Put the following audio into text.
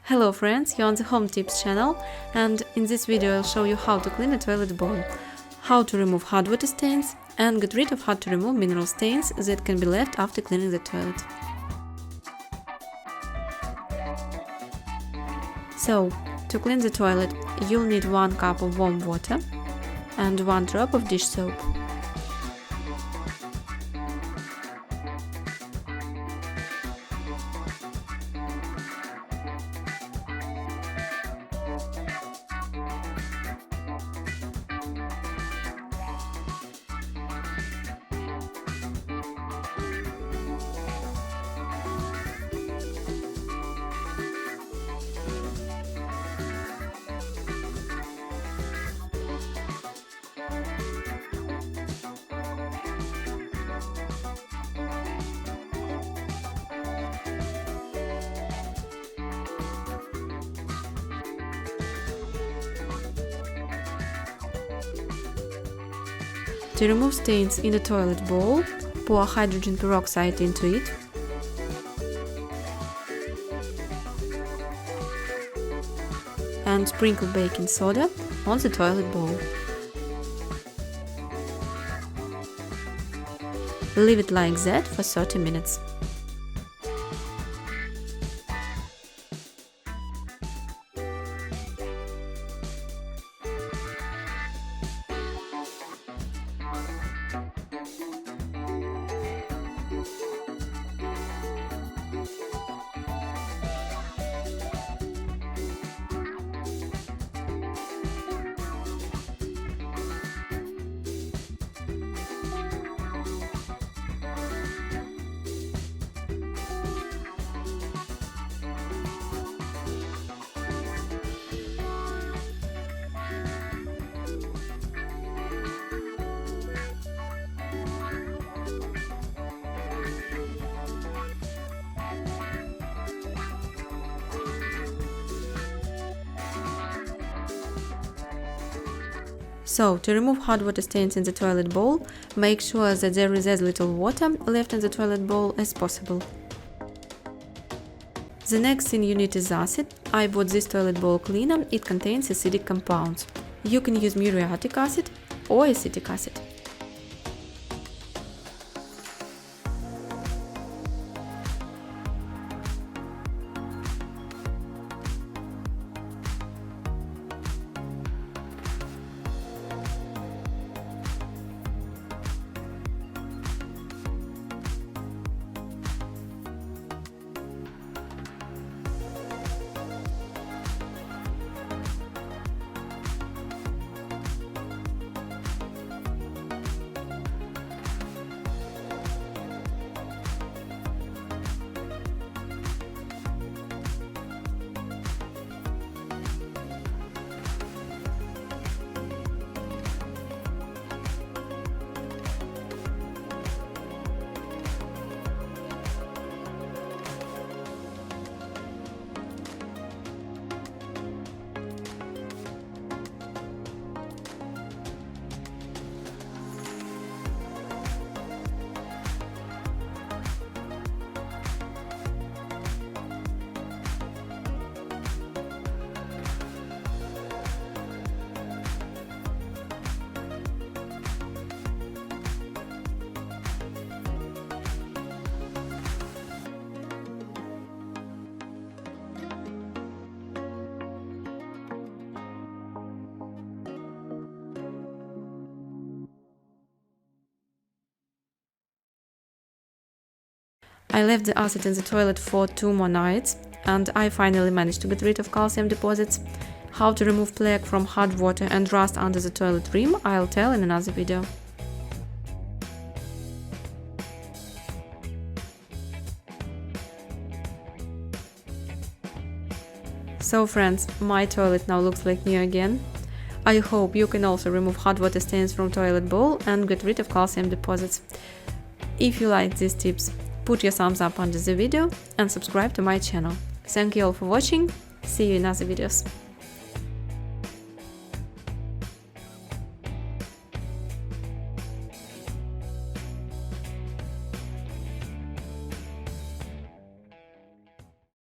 Hello friends, you're on the Home Tips channel, and in this video I'll show you how to clean a toilet bowl, how to remove hard water stains and get rid of hard to remove mineral stains that can be left after cleaning the toilet. So, to clean the toilet, you'll need 1 cup of warm water and 1 drop of dish soap. To remove stains in the toilet bowl, pour hydrogen peroxide into it. And sprinkle baking soda on the toilet bowl. Leave it like that for 30 minutes. So, to remove hard water stains in the toilet bowl, make sure that there is as little water left in the toilet bowl as possible. The next thing you need is acid. I bought this toilet bowl cleaner, it contains acidic compounds. You can use muriatic acid or acetic acid. I left the acid in the toilet for 2 more nights, and I finally managed to get rid of calcium deposits. How to remove plaque from hard water and rust under the toilet rim I'll tell in another video. So friends, my toilet now looks like new again. I hope you can also remove hard water stains from toilet bowl and get rid of calcium deposits. If you like these tips, put your thumbs up under the video and subscribe to my channel. Thank you all for watching, see you in other videos.